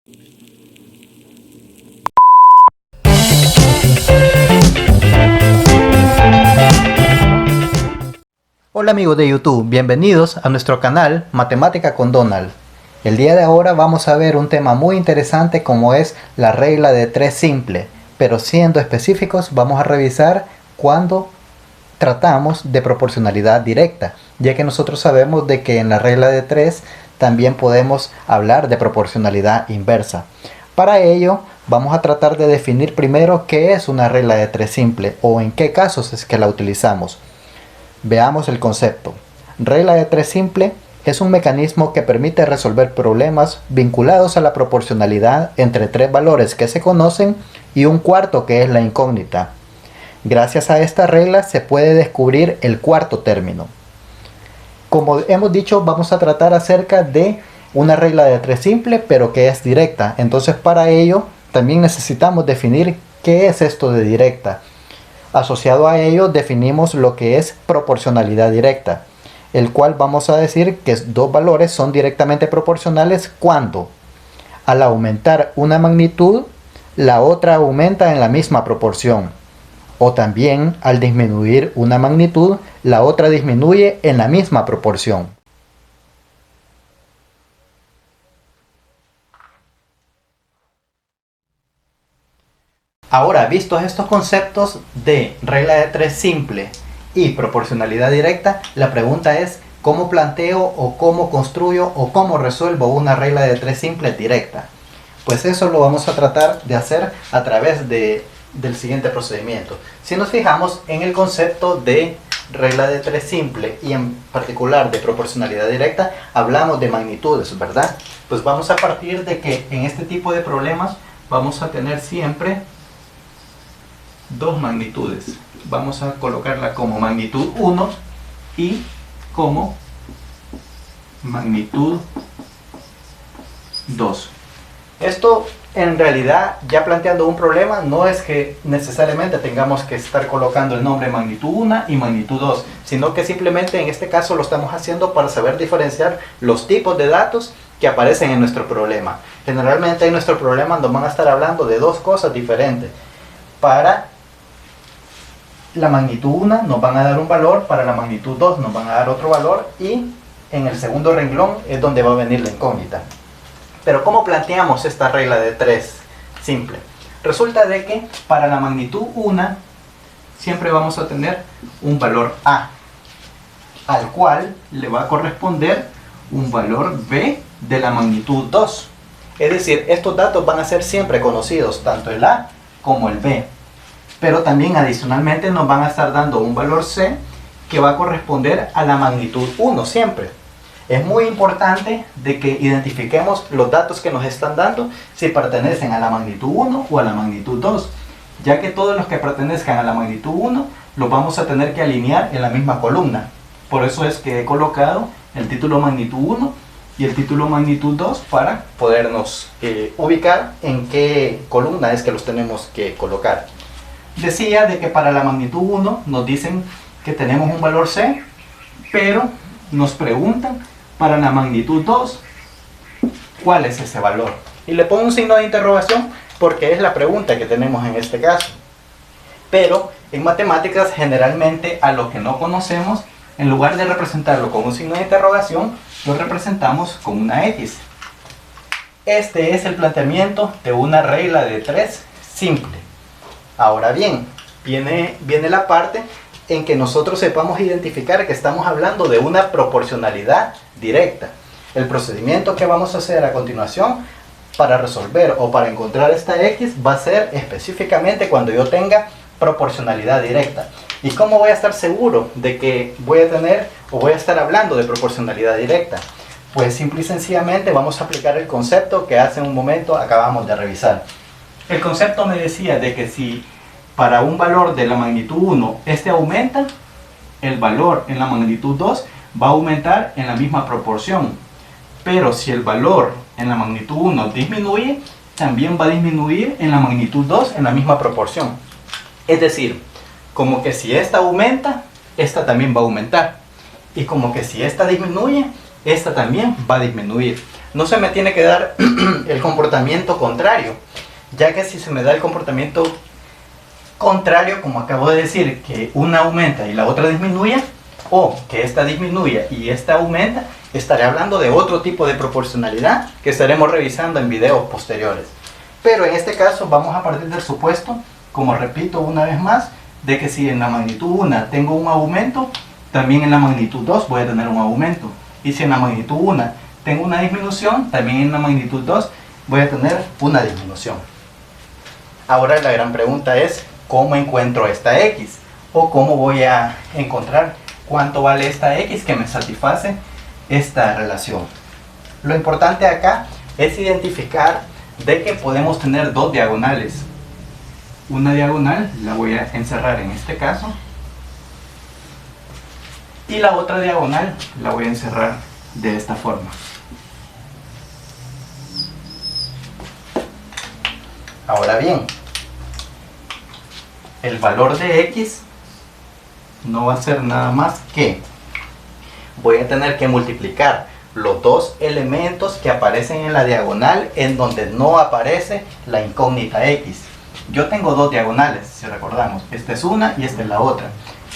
Hola amigos de YouTube, bienvenidos a nuestro canal Matemática con Donald. El día de ahora vamos a ver un tema muy interesante como es la regla de 3 simple, pero siendo específicos vamos a revisar cuando tratamos de proporcionalidad directa, ya que nosotros sabemos de que en la regla de 3 también podemos hablar de proporcionalidad inversa. Para ello vamos a tratar de definir primero qué es una regla de 3 simple o en qué casos es que la utilizamos. Veamos el concepto. Regla de 3 simple es un mecanismo que permite resolver problemas vinculados a la proporcionalidad entre 3 valores que se conocen y un cuarto que es la incógnita. Gracias a esta regla se puede descubrir el cuarto término. Como hemos dicho, vamos a tratar acerca de una regla de 3 simple pero que es directa. Entonces para ello también necesitamos definir qué es esto de directa. Asociado a ello definimos lo que es proporcionalidad directa, el cual vamos a decir que dos valores son directamente proporcionales cuando al aumentar una magnitud, la otra aumenta en la misma proporción, o también al disminuir una magnitud, la otra disminuye en la misma proporción. Ahora, vistos estos conceptos de regla de 3 simple y proporcionalidad directa, la pregunta es ¿cómo planteo o cómo construyo o cómo resuelvo una regla de 3 simple directa? Pues eso lo vamos a tratar de hacer a través del siguiente procedimiento. Si nos fijamos en el concepto de regla de 3 simple y en particular de proporcionalidad directa, hablamos de magnitudes, ¿verdad? Pues vamos a partir de que en este tipo de problemas vamos a tener siempre dos magnitudes. Vamos a colocarla como magnitud 1 y como magnitud 2. Esto en realidad, ya planteando un problema, no es que necesariamente tengamos que estar colocando el nombre magnitud 1 y magnitud 2, sino que simplemente en este caso lo estamos haciendo para saber diferenciar los tipos de datos que aparecen en nuestro problema. Generalmente en nuestro problema nos van a estar hablando de dos cosas diferentes. Para la magnitud 1 nos van a dar un valor, para la magnitud 2 nos van a dar otro valor y en el segundo renglón es donde va a venir la incógnita. Pero ¿cómo planteamos esta regla de 3 simple? Resulta de que para la magnitud 1 siempre vamos a tener un valor A, al cual le va a corresponder un valor B de la magnitud 2. Es decir, estos datos van a ser siempre conocidos, tanto el A como el B. Pero también adicionalmente nos van a estar dando un valor C que va a corresponder a la magnitud 1 siempre. Es muy importante de que identifiquemos los datos que nos están dando si pertenecen a la magnitud 1 o a la magnitud 2, ya que todos los que pertenezcan a la magnitud 1 los vamos a tener que alinear en la misma columna. Por eso es que he colocado el título magnitud 1 y el título magnitud 2 para podernos ubicar en qué columna es que los tenemos que colocar. Decía de que para la magnitud 1 nos dicen que tenemos un valor C, pero nos preguntan para la magnitud 2 cuál es ese valor. Y le pongo un signo de interrogación porque es la pregunta que tenemos en este caso. Pero en matemáticas generalmente a lo que no conocemos, en lugar de representarlo con un signo de interrogación, lo representamos con una X. Este es el planteamiento de una regla de 3 simple. Ahora bien, viene la parte en que nosotros sepamos identificar que estamos hablando de una proporcionalidad directa. El procedimiento que vamos a hacer a continuación para resolver o para encontrar esta X va a ser específicamente cuando yo tenga proporcionalidad directa. ¿Y cómo voy a estar seguro de que voy a tener o voy a estar hablando de proporcionalidad directa? Pues simple y sencillamente vamos a aplicar el concepto que hace un momento acabamos de revisar. El concepto me decía de que si para un valor de la magnitud 1 este aumenta, el valor en la magnitud 2 va a aumentar en la misma proporción. Pero si el valor en la magnitud 1 disminuye, también va a disminuir en la magnitud 2 en la misma proporción. Es decir, como que si esta aumenta, esta también va a aumentar. Y como que si esta disminuye, esta también va a disminuir. no se me tiene que dar el comportamiento contrario, ya que si se me da el comportamiento contrario, como acabo de decir, que una aumenta y la otra disminuya, o que esta disminuya y esta aumenta, estaré hablando de otro tipo de proporcionalidad que estaremos revisando en videos posteriores. Pero en este caso vamos a partir del supuesto, como repito una vez más, de que si en la magnitud 1 tengo un aumento, también en la magnitud 2 voy a tener un aumento. Y si en la magnitud 1 tengo una disminución, también en la magnitud 2 voy a tener una disminución. Ahora la gran pregunta es, ¿cómo encuentro esta X? O ¿cómo voy a encontrar cuánto vale esta X que me satisface esta relación? Lo importante acá es identificar de que podemos tener dos diagonales. Una diagonal la voy a encerrar en este caso, y la otra diagonal la voy a encerrar de esta forma. Ahora bien, el valor de X no va a ser nada más que voy a tener que multiplicar los dos elementos que aparecen en la diagonal en donde no aparece la incógnita X. Yo tengo dos diagonales, si recordamos, esta es una y esta es la otra.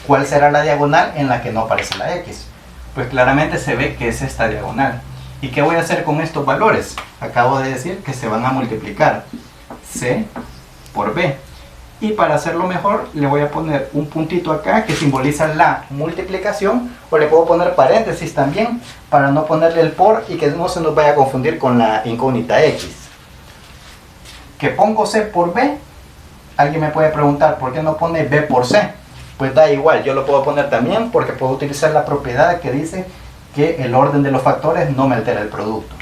¿Cuál será la diagonal en la que no aparece la X? Pues claramente se ve que es esta diagonal. ¿Y qué voy a hacer con estos valores? Acabo de decir que se van a multiplicar C por B. Y para hacerlo mejor le voy a poner un puntito acá que simboliza la multiplicación, o le puedo poner paréntesis también para no ponerle el por y que no se nos vaya a confundir con la incógnita X. Que pongo C por B. Alguien me puede preguntar, ¿por qué no pone B por C? Pues da igual, yo lo puedo poner también porque puedo utilizar la propiedad que dice que el orden de los factores no me altera el producto.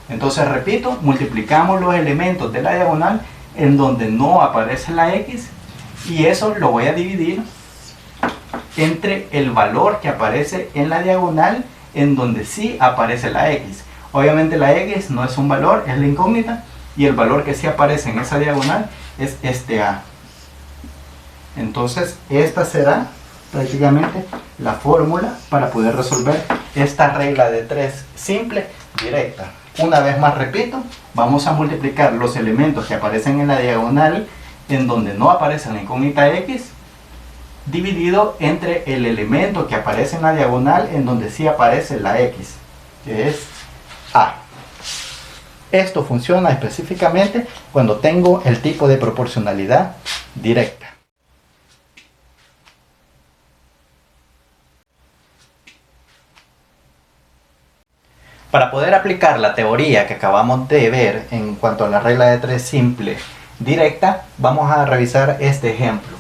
Entonces repito, multiplicamos los elementos de la diagonal en donde no aparece la X, y eso lo voy a dividir entre el valor que aparece en la diagonal en donde sí aparece la X. Obviamente la X no es un valor, es la incógnita, y el valor que sí aparece en esa diagonal es este A. Entonces esta será prácticamente la fórmula para poder resolver esta regla de 3 simple, directa. Una vez más repito, vamos a multiplicar los elementos que aparecen en la diagonal en donde no aparece la incógnita X, dividido entre el elemento que aparece en la diagonal en donde sí aparece la X, que es A. Esto funciona específicamente cuando tengo el tipo de proporcionalidad directa. Para poder aplicar la teoría que acabamos de ver en cuanto a la regla de 3 simple directa, vamos a revisar este ejemplo,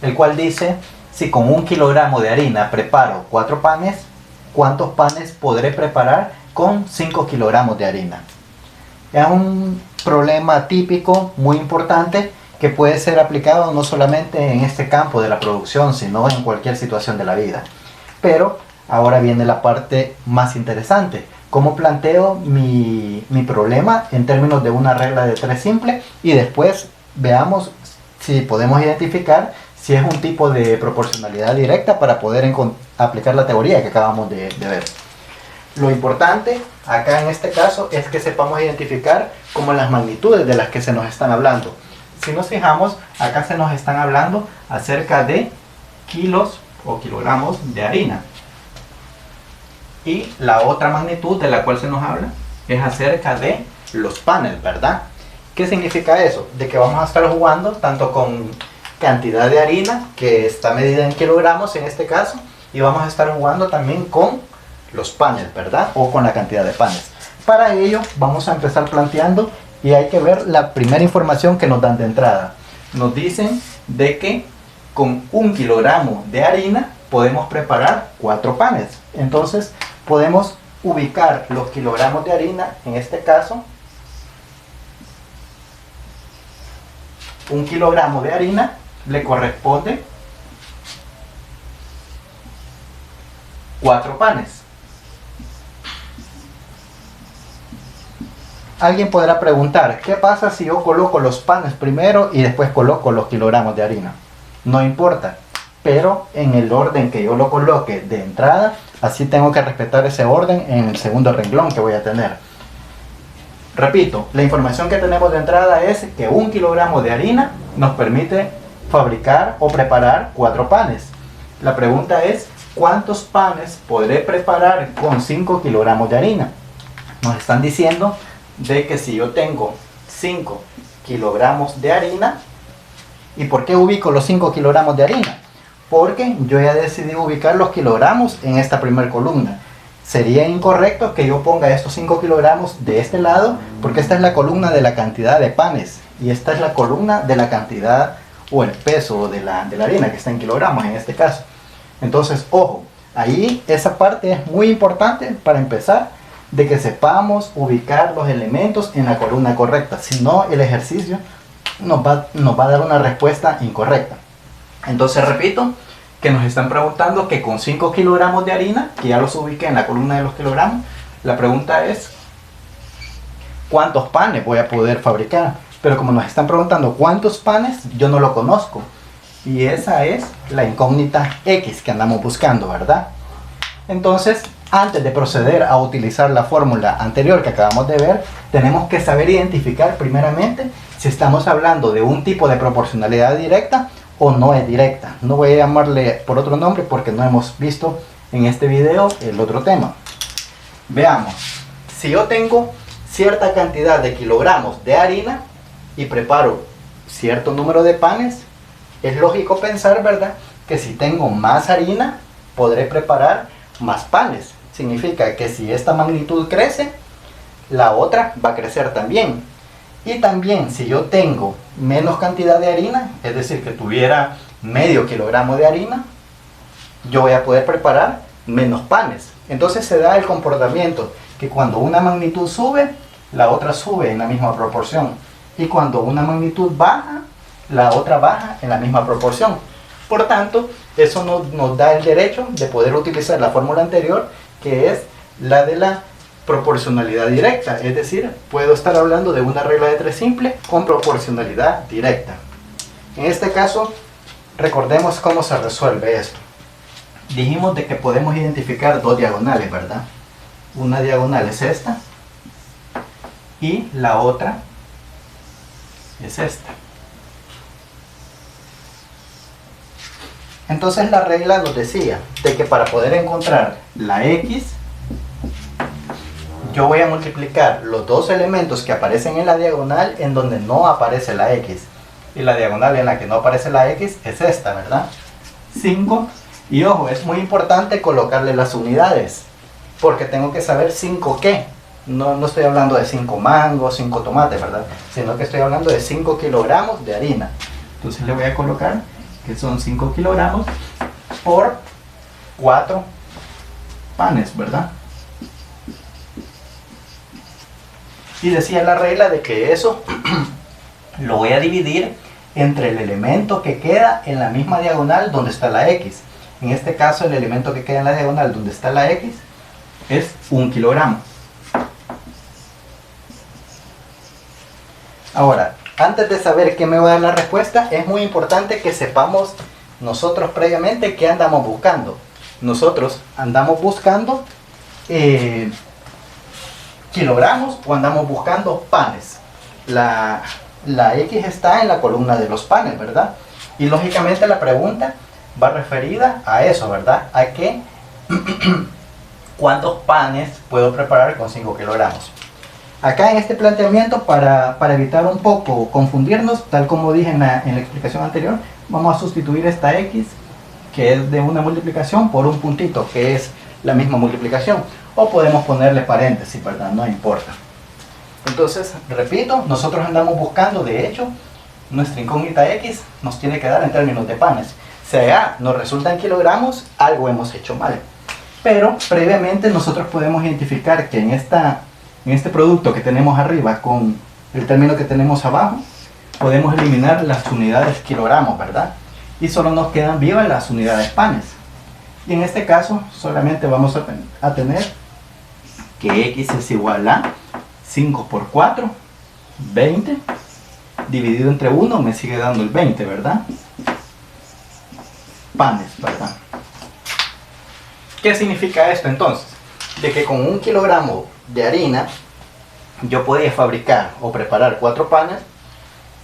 el cual dice, si con 1 kilogramo de harina preparo 4 panes, ¿cuántos panes podré preparar con 5 kilogramos de harina? Es un problema típico, muy importante, que puede ser aplicado no solamente en este campo de la producción, sino en cualquier situación de la vida. Pero ahora viene la parte más interesante. ¿Cómo planteo mi problema en términos de una regla de 3 simple? Y después veamos si podemos identificar si es un tipo de proporcionalidad directa para poder aplicar la teoría que acabamos de ver. Lo importante acá en este caso es que sepamos identificar como las magnitudes de las que se nos están hablando. Si nos fijamos, acá se nos están hablando acerca de kilos o kilogramos de harina. Y la otra magnitud de la cual se nos habla es acerca de los panes, ¿verdad? ¿Qué significa eso? De que vamos a estar jugando tanto con cantidad de harina, que está medida en kilogramos en este caso, y vamos a estar jugando también con los panes, ¿verdad? O con la cantidad de panes. Para ello vamos a empezar planteando, y hay que ver la primera información que nos dan de entrada. Nos dicen de que con 1 kilogramo de harina podemos preparar 4 panes. Entonces podemos ubicar los kilogramos de harina, en este caso 1 kilogramo de harina le corresponde 4 panes. Alguien podrá preguntar, ¿qué pasa si yo coloco los panes primero y después coloco los kilogramos de harina? No importa, pero en el orden que yo lo coloque de entrada, así tengo que respetar ese orden en el segundo renglón que voy a tener. Repito, la información que tenemos de entrada es que 1 kilogramo de harina nos permite fabricar o preparar 4 panes. La pregunta es, ¿cuántos panes podré preparar con 5 kilogramos de harina? Nos están diciendo de que si yo tengo 5 kilogramos de harina, ¿y por qué ubico los 5 kilogramos de harina? Porque yo ya decidí ubicar los kilogramos en esta primera columna. Sería incorrecto que yo ponga estos 5 kilogramos de este lado, porque esta es la columna de la cantidad de panes y esta es la columna de la cantidad o el peso de la harina, que está en kilogramos en este caso. Entonces, ojo, ahí esa parte es muy importante para empezar, de que sepamos ubicar los elementos en la columna correcta. Si no, el ejercicio nos va a dar una respuesta incorrecta. Entonces, repito, que nos están preguntando que con 5 kilogramos de harina, que ya los ubiqué en la columna de los kilogramos, la pregunta es ¿cuántos panes voy a poder fabricar? Pero como nos están preguntando cuántos panes, yo no lo conozco. Y esa es la incógnita X que andamos buscando, ¿verdad? Entonces, antes de proceder a utilizar la fórmula anterior que acabamos de ver, tenemos que saber identificar primeramente si estamos hablando de un tipo de proporcionalidad directa o no es directa. No voy a llamarle por otro nombre porque no hemos visto en este video el otro tema. Veamos, si yo tengo cierta cantidad de kilogramos de harina y preparo cierto número de panes, es lógico pensar, ¿verdad?, que si tengo más harina podré preparar más panes. Significa que si esta magnitud crece, la otra va a crecer también. Y también si yo tengo menos cantidad de harina, es decir, que tuviera medio kilogramo de harina, yo voy a poder preparar menos panes. Entonces se da el comportamiento que cuando una magnitud sube, la otra sube en la misma proporción. Y cuando una magnitud baja, la otra baja en la misma proporción. Por tanto, eso nos da el derecho de poder utilizar la fórmula anterior, que es la de la proporcionalidad directa. Es decir, puedo estar hablando de una regla de 3 simple con proporcionalidad directa. En este caso, recordemos cómo se resuelve esto. Dijimos de que podemos identificar dos diagonales, ¿verdad? Una diagonal es esta y la otra es esta. Entonces la regla nos decía de que para poder encontrar la X, yo voy a multiplicar los dos elementos que aparecen en la diagonal en donde no aparece la X. Y la diagonal en la que no aparece la X es esta, ¿verdad? 5. Y ojo, es muy importante colocarle las unidades, porque tengo que saber 5 qué. No estoy hablando de 5 mangos, 5 tomates, ¿verdad? Sino que estoy hablando de 5 kilogramos de harina. Entonces le voy a colocar que son 5 kilogramos por 4 panes, ¿verdad? Y decía la regla de que eso lo voy a dividir entre el elemento que queda en la misma diagonal donde está la X. En este caso, el elemento que queda en la diagonal donde está la X es 1 kilogramo. Ahora, antes de saber qué me va a dar la respuesta, es muy importante que sepamos nosotros previamente qué andamos buscando. Nosotros andamos buscando kilogramos o andamos buscando panes. La X está en la columna de los panes, ¿verdad? Y lógicamente la pregunta va referida a eso, ¿verdad? A que ¿cuántos panes puedo preparar con 5 kilogramos? Acá en este planteamiento, para evitar un poco confundirnos, tal como dije en la explicación anterior, vamos a sustituir esta X, que es de una multiplicación, por un puntito, que es la misma multiplicación. O podemos ponerle paréntesis, ¿verdad? No importa. Entonces, repito, nosotros andamos buscando, de hecho, nuestra incógnita X nos tiene que dar en términos de panes. Si A nos resulta en kilogramos, algo hemos hecho mal. Pero previamente nosotros podemos identificar que en este producto que tenemos arriba con el término que tenemos abajo, podemos eliminar las unidades kilogramos, ¿verdad? Y solo nos quedan vivas las unidades panes. Y en este caso solamente vamos a tener que X es igual a 5 por 4, 20, dividido entre 1 me sigue dando el 20, ¿verdad? Panes, ¿verdad? ¿Qué significa esto entonces? De que con 1 kilogramo de harina yo podía fabricar o preparar 4 panes.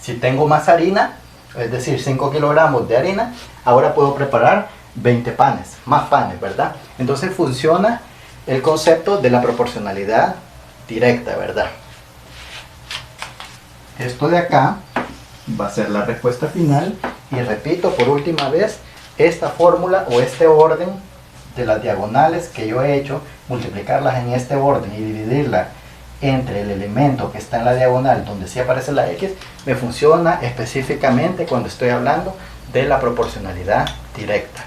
Si tengo más harina, es decir, 5 kilogramos de harina, ahora puedo preparar 20 panes, más panes, ¿verdad? Entonces funciona el concepto de la proporcionalidad directa, ¿verdad? Esto de acá va a ser la respuesta final. Y repito por última vez, esta fórmula o este orden de las diagonales que yo he hecho, multiplicarlas en este orden y dividirla entre el elemento que está en la diagonal donde sí aparece la X, me funciona específicamente cuando estoy hablando de la proporcionalidad directa.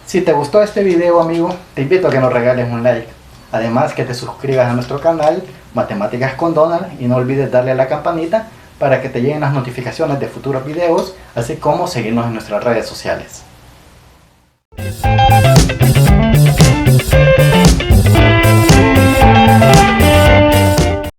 Si te gustó este video, amigo, te invito a que nos regales un like. Además que te suscribas a nuestro canal Matemáticas con Donald y no olvides darle a la campanita para que te lleguen las notificaciones de futuros videos, así como seguirnos en nuestras redes sociales.